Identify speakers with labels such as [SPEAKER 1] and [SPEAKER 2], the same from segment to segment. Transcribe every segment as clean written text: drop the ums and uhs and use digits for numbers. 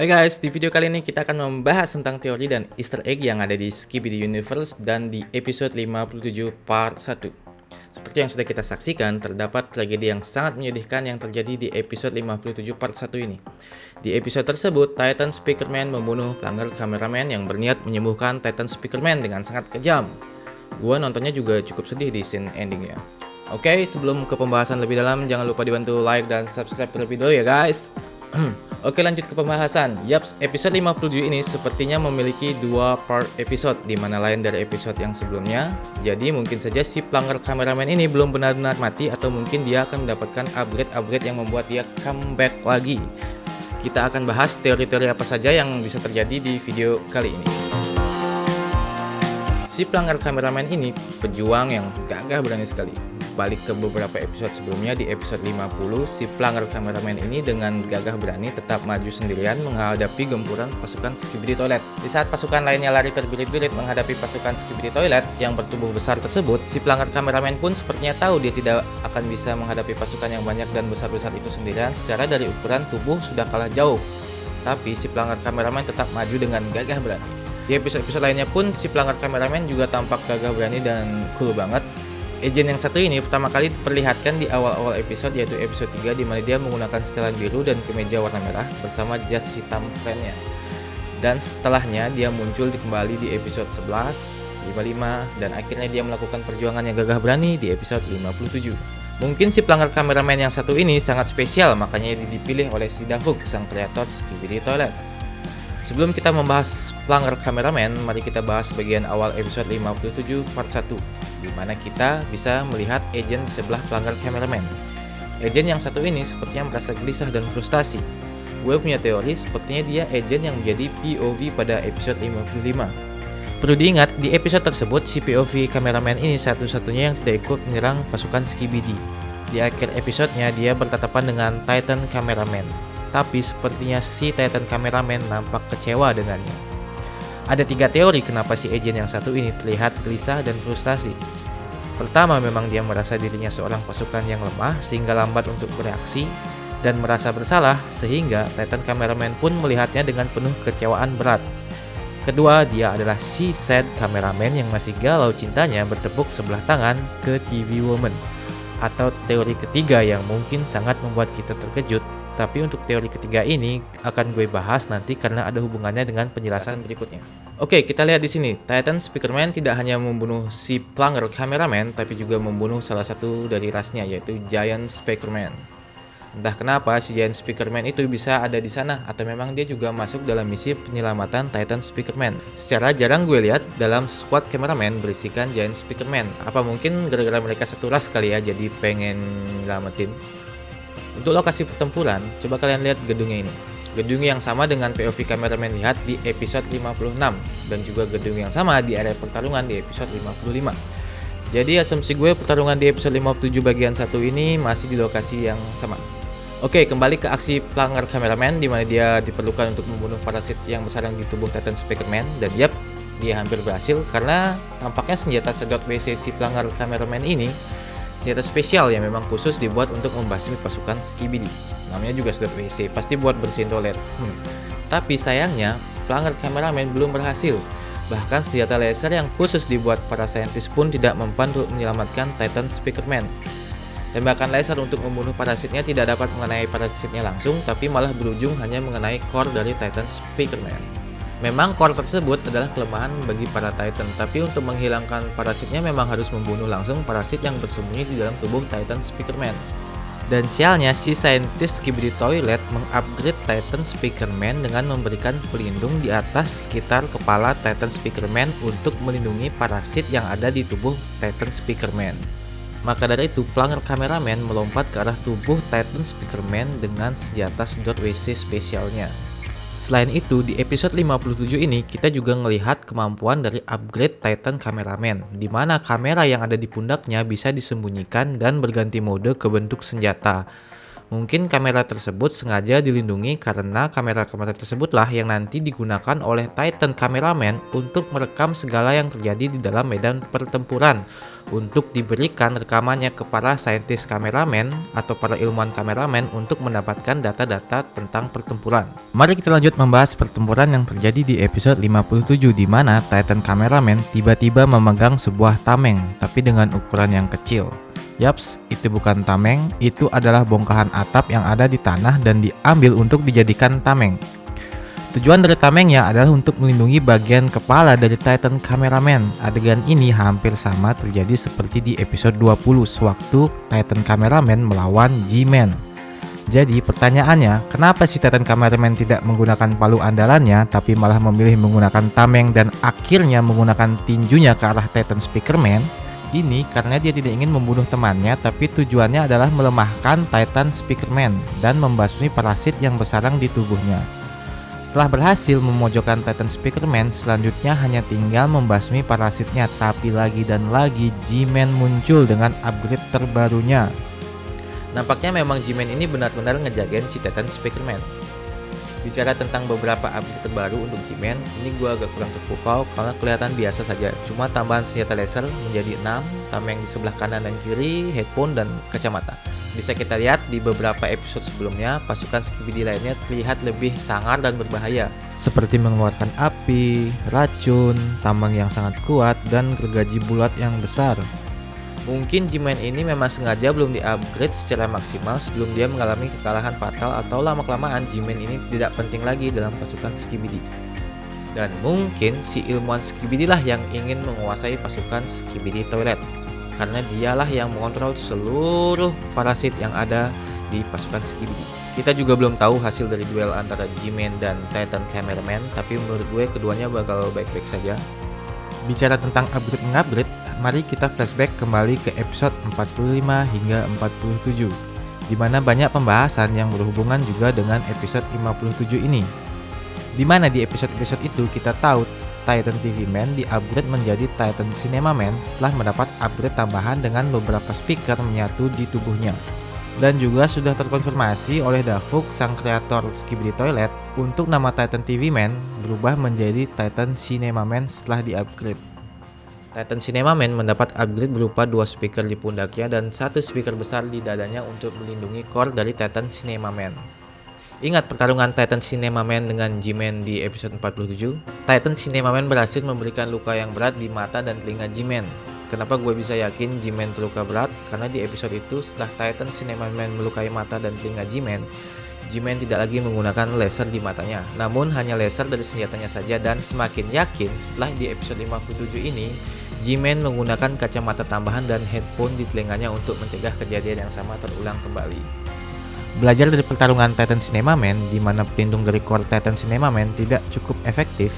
[SPEAKER 1] Hai guys, di video kali ini kita akan membahas tentang teori dan easter egg yang ada di Skibidi Universe dan di episode 57 part 1. Seperti yang sudah kita saksikan, terdapat tragedi yang sangat menyedihkan yang terjadi di episode 57 part 1 ini. Di episode tersebut, Titan Speakerman membunuh pelanggar kameramen yang berniat menyembuhkan Titan Speakerman dengan sangat kejam. Gua nontonnya juga cukup sedih di scene endingnya. Oke, sebelum ke pembahasan lebih dalam, jangan lupa dibantu like dan subscribe terlebih dahulu ya guys. Oke, lanjut ke pembahasan. Yaps, episode 57 ini sepertinya memiliki dua part episode, di mana lain dari episode yang sebelumnya. Jadi mungkin saja si pelanggar kameramen ini belum benar-benar mati, atau mungkin dia akan mendapatkan upgrade-upgrade yang membuat dia comeback lagi. Kita akan bahas teori-teori apa saja yang bisa terjadi di video kali ini. Si pelanggar kameramen ini pejuang yang gagah berani sekali. Balik ke beberapa episode sebelumnya, di episode 50, si pelanggar kameramen ini dengan gagah berani tetap maju sendirian menghadapi gempuran pasukan Skibidi Toilet. Di saat pasukan lainnya lari terbirit-birit menghadapi pasukan Skibidi Toilet yang bertubuh besar tersebut, si pelanggar kameramen pun sepertinya tahu dia tidak akan bisa menghadapi pasukan yang banyak dan besar-besar itu sendirian secara dari ukuran tubuh sudah kalah jauh. Tapi si pelanggar kameramen tetap maju dengan gagah berani. Di episode-episode lainnya pun si pelanggar kameramen juga tampak gagah berani dan cool banget. Agent yang satu ini pertama kali diperlihatkan di awal-awal episode, yaitu episode 3, di mana dia menggunakan setelan biru dan kemeja warna merah bersama jas hitam kerennya. Dan setelahnya dia muncul kembali di episode 11, 55, dan akhirnya dia melakukan perjuangan yang gagah berani di episode 57. Mungkin si pelanggar kameramen yang satu ini sangat spesial, makanya dia dipilih oleh si Davuk, sang kreator Skibidi Toilets. Sebelum kita membahas pelanggar kameramen, mari kita bahas bagian awal episode 57 part 1, di mana kita bisa melihat agent di sebelah pelanggar kameramen. Agent yang satu ini sepertinya merasa gelisah dan frustasi. Gue punya teori sepertinya dia agent yang menjadi POV pada episode 55. Perlu diingat, di episode tersebut si POV kameramen ini satu-satunya yang tidak ikut menyerang pasukan Skibidi. Di akhir episodenya dia bertatapan dengan Titan kameramen. Tapi sepertinya si Titan kameramen nampak kecewa dengannya. Ada 3 teori kenapa si agent yang satu ini terlihat gelisah dan frustasi. Pertama, memang dia merasa dirinya seorang pasukan yang lemah sehingga lambat untuk bereaksi dan merasa bersalah sehingga Titan kameramen pun melihatnya dengan penuh kecewaan berat. Kedua, dia adalah si sad kameramen yang masih galau cintanya bertepuk sebelah tangan ke TV Woman. Atau teori ketiga yang mungkin sangat membuat kita terkejut. Tapi untuk teori ketiga ini akan gue bahas nanti karena ada hubungannya dengan penjelasan berikutnya. Oke, kita lihat di sini. Titan Speakerman tidak hanya membunuh si pelanggar kameramen, tapi juga membunuh salah satu dari rasnya, yaitu Giant Speakerman. Entah kenapa si Giant Speakerman itu bisa ada di sana, atau memang dia juga masuk dalam misi penyelamatan Titan Speakerman. Secara jarang gue lihat dalam squad kameramen berisikan Giant Speakerman. Apa mungkin gara-gara mereka satu ras kali ya, jadi pengen nyelamatin. Untuk lokasi pertempuran, coba kalian lihat gedungnya ini. Gedung yang sama dengan POV kameramen lihat di episode 56, dan juga gedung yang sama di area pertarungan di episode 55. Jadi asumsi gue pertarungan di episode 57 bagian 1 ini masih di lokasi yang sama. Oke, kembali ke aksi pelanggar kameramen, di mana dia diperlukan untuk membunuh parasit yang bersarang di tubuh Titan Speakerman. Dan yap, dia hampir berhasil karena tampaknya senjata sedot WC si pelanggar kameramen ini senjata spesial yang memang khusus dibuat untuk membasmi pasukan Skibidi. Namanya juga sedot WC, pasti buat bersihin toilet. Tapi sayangnya, pelanggar kameramen belum berhasil. Bahkan senjata laser yang khusus dibuat para saintis pun tidak mempan untuk menyelamatkan Titan Speakerman. Tembakan laser untuk membunuh parasitnya tidak dapat mengenai parasitnya langsung, tapi malah berujung hanya mengenai core dari Titan Speakerman. Memang core tersebut adalah kelemahan bagi para Titan, tapi untuk menghilangkan parasitnya memang harus membunuh langsung parasit yang bersembunyi di dalam tubuh Titan Speakerman. Dan sialnya, si saintis Skibidi Toilet mengupgrade Titan Speakerman dengan memberikan pelindung di atas sekitar kepala Titan Speakerman untuk melindungi parasit yang ada di tubuh Titan Speakerman. Maka dari itu, pelanggar kameramen melompat ke arah tubuh Titan Speakerman dengan senjata sedot WC spesialnya. Selain itu, di episode 57 ini kita juga melihat kemampuan dari upgrade Titan kameramen, di mana kamera yang ada di pundaknya bisa disembunyikan dan berganti mode ke bentuk senjata. Mungkin kamera tersebut sengaja dilindungi karena kamera-kamera tersebutlah yang nanti digunakan oleh Titan Cameraman untuk merekam segala yang terjadi di dalam medan pertempuran, untuk diberikan rekamannya ke para saintis kameramen atau para ilmuwan kameramen untuk mendapatkan data-data tentang pertempuran. Mari kita lanjut membahas pertempuran yang terjadi di episode 57, di mana Titan Cameraman tiba-tiba memegang sebuah tameng tapi dengan ukuran yang kecil. Yaps, itu bukan tameng, itu adalah bongkahan atap yang ada di tanah dan diambil untuk dijadikan tameng. Tujuan dari tamengnya adalah untuk melindungi bagian kepala dari Titan Cameraman. Adegan ini hampir sama terjadi seperti di episode 20 sewaktu Titan Cameraman melawan G-Man. Jadi pertanyaannya, kenapa si Titan Cameraman tidak menggunakan palu andalannya tapi malah memilih menggunakan tameng dan akhirnya menggunakan tinjunya ke arah Titan Speakerman? Ini karena dia tidak ingin membunuh temannya, tapi tujuannya adalah melemahkan Titan Speakerman dan membasmi parasit yang bersarang di tubuhnya. Setelah berhasil memojokkan Titan Speakerman, selanjutnya hanya tinggal membasmi parasitnya, tapi lagi dan lagi G-Man muncul dengan upgrade terbarunya. Nampaknya memang G-Man ini benar-benar ngejagain si Titan Speakerman. Bicara tentang beberapa update terbaru untuk G-Man, ini gue agak kurang terpukau karena kelihatan biasa saja. Cuma tambahan senjata laser menjadi 6, tameng di sebelah kanan dan kiri, headphone, dan kacamata. Bisa kita lihat di beberapa episode sebelumnya, pasukan Skibidi lainnya terlihat lebih sangar dan berbahaya, seperti mengeluarkan api, racun, tameng yang sangat kuat, dan gergaji bulat yang besar. Mungkin G-Man ini memang sengaja belum di-upgrade secara maksimal sebelum dia mengalami kekalahan fatal, atau lama-kelamaan G-Man ini tidak penting lagi dalam pasukan Skibidi. Dan mungkin si ilmuwan Skibidi lah yang ingin menguasai pasukan Skibidi Toilet, karena dialah yang mengontrol seluruh parasit yang ada di pasukan Skibidi. Kita juga belum tahu hasil dari duel antara G-Man dan Titan Cameraman, tapi menurut gue keduanya bakal baik-baik saja. Bicara tentang upgrade-mengupgrade, mari kita flashback kembali ke episode 45 hingga 47, di mana banyak pembahasan yang berhubungan juga dengan episode 57 ini. Di mana di episode-episode itu kita tahu Titan TV Man di-upgrade menjadi Titan Cinema Man setelah mendapat upgrade tambahan dengan beberapa speaker menyatu di tubuhnya. Dan juga sudah terkonfirmasi oleh Davuk, sang kreator Skibidi Toilet, untuk nama Titan TV Man berubah menjadi Titan Cinema Man setelah di-upgrade. Titan Cinema Man mendapat upgrade berupa 2 speaker di pundaknya dan 1 speaker besar di dadanya untuk melindungi core dari Titan Cinema Man. Ingat pertarungan Titan Cinema Man dengan G-Man di episode 47? Titan Cinema Man berhasil memberikan luka yang berat di mata dan telinga G-Man. Kenapa gue bisa yakin G-Man terluka berat? Karena di episode itu setelah Titan Cinema Man melukai mata dan telinga G-Man, G-Man tidak lagi menggunakan laser di matanya, namun hanya laser dari senjatanya saja. Dan semakin yakin setelah di episode 57 ini, G-Man menggunakan kacamata tambahan dan headphone di telinganya untuk mencegah kejadian yang sama terulang kembali. Belajar dari pertarungan Titan Cinema Man, di mana pelindung dari core Titan Cinema Man tidak cukup efektif,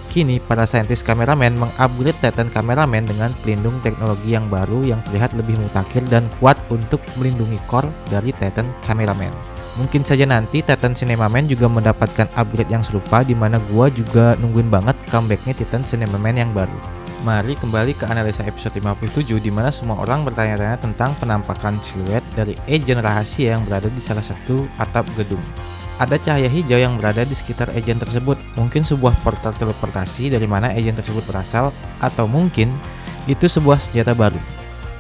[SPEAKER 1] kini para saintis kameramen mengupgrade Titan Cameraman dengan pelindung teknologi yang baru yang terlihat lebih mutakhir dan kuat untuk melindungi core dari Titan Cameraman. Mungkin saja nanti Titan Cinema Man juga mendapatkan upgrade yang serupa, di mana gua juga nungguin banget comebacknya Titan Cinema Man yang baru. Mari kembali ke analisa episode 57, di mana semua orang bertanya-tanya tentang penampakan siluet dari agen rahasia yang berada di salah satu atap gedung. Ada cahaya hijau yang berada di sekitar agen tersebut, mungkin sebuah portal teleportasi dari mana agen tersebut berasal, atau mungkin itu sebuah senjata baru.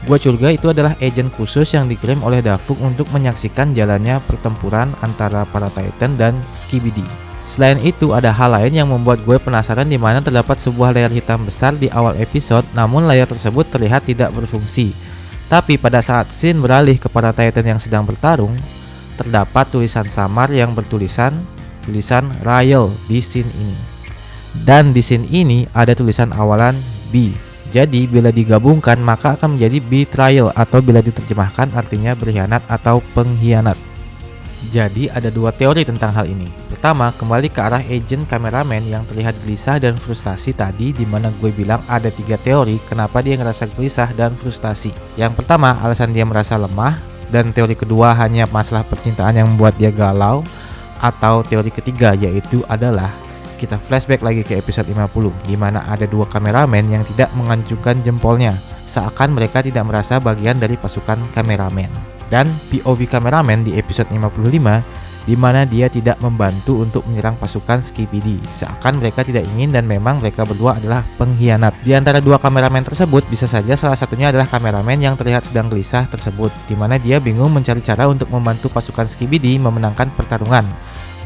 [SPEAKER 1] Gua curiga itu adalah agen khusus yang dikirim oleh Davuk untuk menyaksikan jalannya pertempuran antara para Titan dan Skibidi. Selain itu, ada hal lain yang membuat gue penasaran, di mana terdapat sebuah layar hitam besar di awal episode, namun layar tersebut terlihat tidak berfungsi. Tapi pada saat scene beralih ke para Titan yang sedang bertarung, terdapat tulisan samar yang bertulisan Riel di scene ini. Dan di scene ini ada tulisan awalan B. Jadi bila digabungkan maka akan menjadi betrayal, atau bila diterjemahkan artinya berkhianat atau pengkhianat. Jadi ada dua teori tentang hal ini. Pertama, kembali ke arah agen kameramen yang terlihat gelisah dan frustasi tadi, di mana gue bilang ada 3 teori kenapa dia ngerasa gelisah dan frustasi. Yang pertama, alasan dia merasa lemah, dan teori kedua hanya masalah percintaan yang membuat dia galau, atau teori ketiga yaitu adalah kita flashback lagi ke episode 50, di mana ada 2 kameramen yang tidak mengancungkan jempolnya, seakan mereka tidak merasa bagian dari pasukan kameramen. Dan POV kameramen di episode 55 di mana dia tidak membantu untuk menyerang pasukan Skibidi, seakan mereka tidak ingin dan memang mereka berdua adalah pengkhianat. Di antara dua kameramen tersebut, bisa saja salah satunya adalah kameramen yang terlihat sedang gelisah tersebut, di mana dia bingung mencari cara untuk membantu pasukan Skibidi memenangkan pertarungan,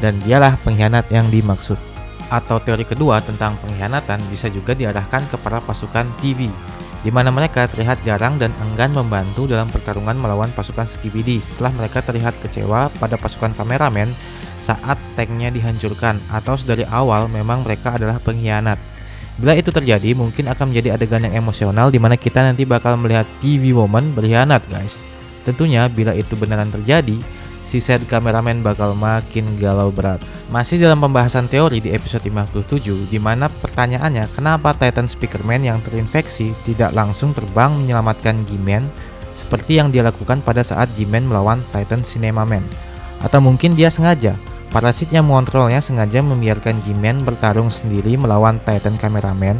[SPEAKER 1] dan dialah pengkhianat yang dimaksud. Atau teori kedua tentang pengkhianatan bisa juga diarahkan kepada pasukan TV, di mana mereka terlihat jarang dan enggan membantu dalam pertarungan melawan pasukan Skibidi setelah mereka terlihat kecewa pada pasukan kameramen saat tanknya dihancurkan, atau dari awal memang mereka adalah pengkhianat. Bila itu terjadi, mungkin akan menjadi adegan yang emosional di mana kita nanti bakal melihat TV Woman berkhianat, guys. Tentunya bila itu beneran terjadi, si said kameramen bakal makin galau berat. Masih dalam pembahasan teori di episode 57, di mana pertanyaannya kenapa Titan Speakerman yang terinfeksi tidak langsung terbang menyelamatkan G-Man seperti yang dia lakukan pada saat G-Man melawan Titan Cinemaman. Atau mungkin dia sengaja, parasit yang mengontrolnya sengaja membiarkan G-Man bertarung sendiri melawan Titan Cameraman,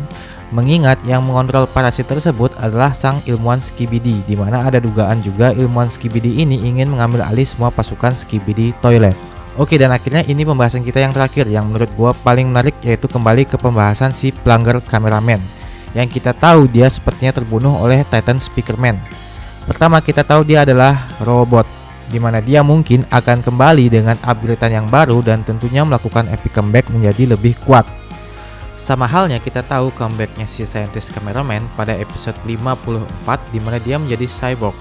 [SPEAKER 1] mengingat yang mengontrol parasit tersebut adalah sang ilmuwan Skibidi, di mana ada dugaan juga ilmuwan Skibidi ini ingin mengambil alih semua pasukan Skibidi Toilet. Oke, dan akhirnya ini pembahasan kita yang terakhir yang menurut gua paling menarik, yaitu kembali ke pembahasan si pelanggar kameramen yang kita tahu dia sepertinya terbunuh oleh Titan Speakerman. Pertama, kita tahu dia adalah robot, di mana dia mungkin akan kembali dengan upgradean yang baru dan tentunya melakukan epic comeback menjadi lebih kuat. Sama halnya kita tahu comebacknya si Scientist Cameraman pada episode 54 di mana dia menjadi cyborg.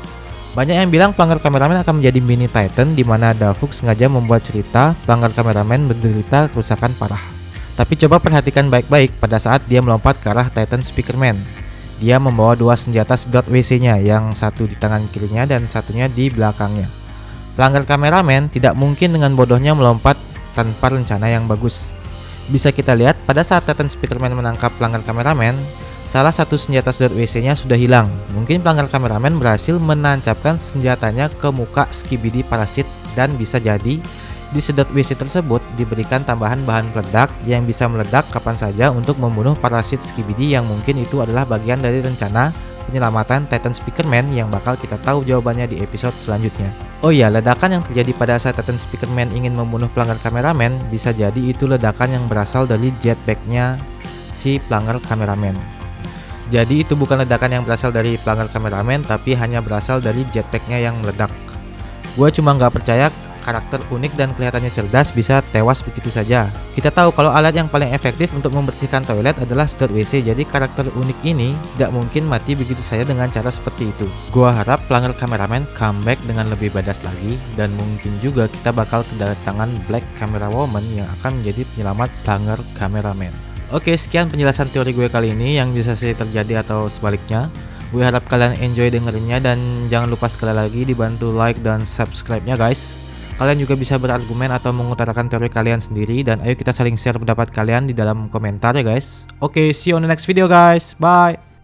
[SPEAKER 1] Banyak yang bilang pelanggar kameramen akan menjadi mini Titan, di mana Davuk sengaja membuat cerita pelanggar kameramen menderita kerusakan parah. Tapi coba perhatikan baik-baik pada saat dia melompat ke arah Titan Speakerman. Dia membawa dua senjata sedot WC-nya, yang satu di tangan kirinya dan satunya di belakangnya. Pelanggar kameramen tidak mungkin dengan bodohnya melompat tanpa rencana yang bagus. Bisa kita lihat pada saat Titan Speakerman menangkap pelanggar kameramen, salah satu senjata sedot WC-nya sudah hilang. Mungkin pelanggar kameramen berhasil menancapkan senjatanya ke muka Skibidi parasit, dan bisa jadi di sedot WC tersebut diberikan tambahan bahan peledak yang bisa meledak kapan saja untuk membunuh parasit Skibidi, yang mungkin itu adalah bagian dari rencana penyelamatan Titan Speakerman yang bakal kita tahu jawabannya di episode selanjutnya. Oh iya, ledakan yang terjadi pada saat Titan Speakerman ingin membunuh pelanggar kameramen bisa jadi itu ledakan yang berasal dari jetpacknya si pelanggar kameramen. Jadi itu bukan ledakan yang berasal dari pelanggar kameramen, tapi hanya berasal dari jetpacknya yang meledak. Gue cuma nggak percaya karakter unik dan kelihatannya cerdas bisa tewas begitu saja. Kita tahu kalau alat yang paling efektif untuk membersihkan toilet adalah sedot WC, jadi karakter unik ini tidak mungkin mati begitu saja dengan cara seperti itu. Gua harap pelanggar kameramen comeback dengan lebih badass lagi, dan mungkin juga kita bakal kedatangan Black Camera Woman yang akan menjadi penyelamat pelanggar kameramen. Oke, sekian penjelasan teori gue kali ini yang bisa saja terjadi atau sebaliknya. Gue harap kalian enjoy dengerinnya, dan jangan lupa sekali lagi dibantu like dan subscribe-nya guys. Kalian juga bisa berargumen atau mengutarakan teori kalian sendiri, dan ayo kita saling share pendapat kalian di dalam komentar ya guys. Oke, see you on the next video guys. Bye.